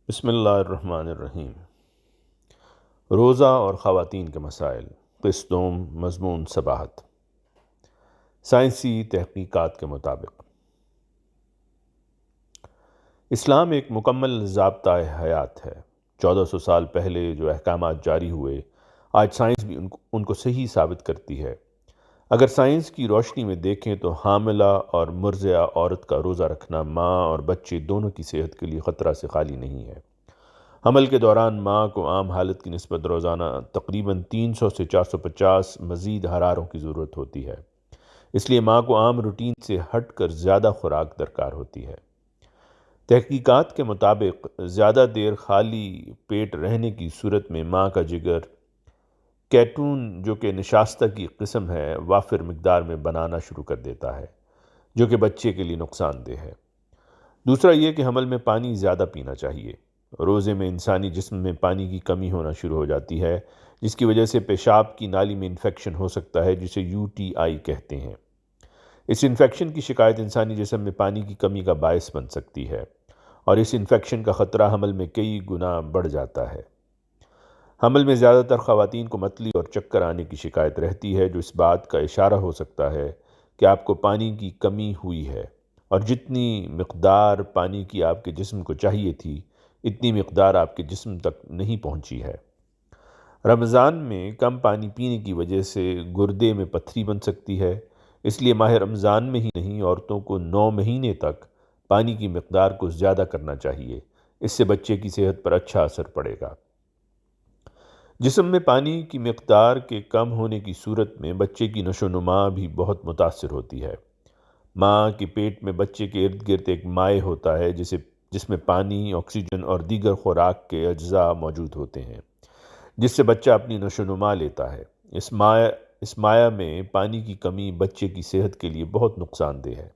بسم اللہ الرحمن الرحیم۔ روزہ اور خواتین کے مسائل، قسط دوم، مضمون صباحت۔ سائنسی تحقیقات کے مطابق اسلام ایک مکمل ضابطۂ حیات ہے۔ 1400 سال پہلے جو احکامات جاری ہوئے، آج سائنس بھی ان کو صحیح ثابت کرتی ہے۔ اگر سائنس کی روشنی میں دیکھیں تو حاملہ اور مرضعہ عورت کا روزہ رکھنا ماں اور بچے دونوں کی صحت کے لیے خطرہ سے خالی نہیں ہے۔ حمل کے دوران ماں کو عام حالت کی نسبت روزانہ تقریباً 300 سے 450 مزید حراروں کی ضرورت ہوتی ہے۔ اس لیے ماں کو عام روٹین سے ہٹ کر زیادہ خوراک درکار ہوتی ہے۔ تحقیقات کے مطابق زیادہ دیر خالی پیٹ رہنے کی صورت میں ماں کا جگر کیٹون، جو کہ نشاستہ کی قسم ہے، وافر مقدار میں بنانا شروع کر دیتا ہے، جو کہ بچے کے لیے نقصان دہ ہے۔ دوسرا یہ کہ حمل میں پانی زیادہ پینا چاہیے۔ روزے میں انسانی جسم میں پانی کی کمی ہونا شروع ہو جاتی ہے، جس کی وجہ سے پیشاب کی نالی میں انفیکشن ہو سکتا ہے، جسے UTI کہتے ہیں۔ اس انفیکشن کی شکایت انسانی جسم میں پانی کی کمی کا باعث بن سکتی ہے، اور اس انفیکشن کا خطرہ حمل میں کئی گنا بڑھ جاتا ہے۔ حمل میں زیادہ تر خواتین کو متلی اور چکر آنے کی شکایت رہتی ہے، جو اس بات کا اشارہ ہو سکتا ہے کہ آپ کو پانی کی کمی ہوئی ہے، اور جتنی مقدار پانی کی آپ کے جسم کو چاہیے تھی، اتنی مقدار آپ کے جسم تک نہیں پہنچی ہے۔ رمضان میں کم پانی پینے کی وجہ سے گردے میں پتھری بن سکتی ہے، اس لیے ماہ رمضان میں ہی نہیں، عورتوں کو 9 مہینے تک پانی کی مقدار کو زیادہ کرنا چاہیے۔ اس سے بچے کی صحت پر اچھا اثر پڑے گا۔ جسم میں پانی کی مقدار کے کم ہونے کی صورت میں بچے کی نشو و نما بھی بہت متاثر ہوتی ہے۔ ماں کے پیٹ میں بچے کے ارد گرد ایک مائع ہوتا ہے، جس میں پانی، آکسیجن اور دیگر خوراک کے اجزاء موجود ہوتے ہیں، جس سے بچہ اپنی نشو و نما لیتا ہے۔ اس مائع میں پانی کی کمی بچے کی صحت کے لیے بہت نقصان دہ ہے۔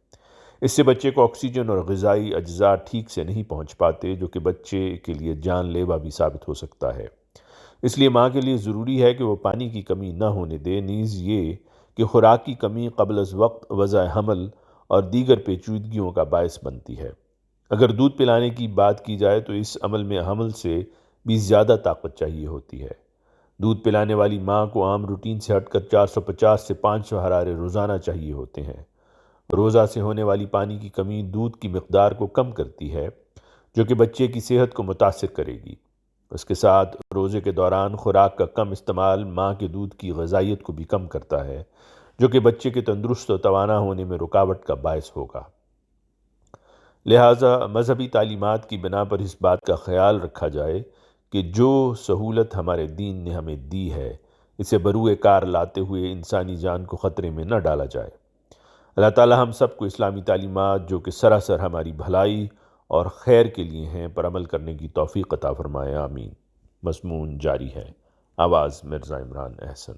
اس سے بچے کو آکسیجن اور غذائی اجزاء ٹھیک سے نہیں پہنچ پاتے، جو کہ بچے کے لیے جان لیوا بھی ثابت ہو سکتا ہے۔ اس لیے ماں کے لیے ضروری ہے کہ وہ پانی کی کمی نہ ہونے دے، نیز یہ کہ خوراک کی کمی قبل از وقت وضع حمل اور دیگر پیچیدگیوں کا باعث بنتی ہے۔ اگر دودھ پلانے کی بات کی جائے تو اس عمل میں حمل سے بھی زیادہ طاقت چاہیے ہوتی ہے۔ دودھ پلانے والی ماں کو عام روٹین سے ہٹ کر 450 سے 500 حرارے روزانہ چاہیے ہوتے ہیں۔ روزہ سے ہونے والی پانی کی کمی دودھ کی مقدار کو کم کرتی ہے، جو کہ بچے کی صحت کو متاثر کرے گی۔ اس کے ساتھ روزے کے دوران خوراک کا کم استعمال ماں کے دودھ کی غذائیت کو بھی کم کرتا ہے، جو کہ بچے کے تندرست و توانا ہونے میں رکاوٹ کا باعث ہوگا۔ لہٰذا مذہبی تعلیمات کی بنا پر اس بات کا خیال رکھا جائے کہ جو سہولت ہمارے دین نے ہمیں دی ہے، اسے بروئے کار لاتے ہوئے انسانی جان کو خطرے میں نہ ڈالا جائے۔ اللہ تعالی ہم سب کو اسلامی تعلیمات، جو کہ سراسر ہماری بھلائی اور خیر کے لیے ہیں، پر عمل کرنے کی توفیق عطا فرمائے، آمین۔ مضمون جاری ہے۔ آواز مرزا عمران احسن۔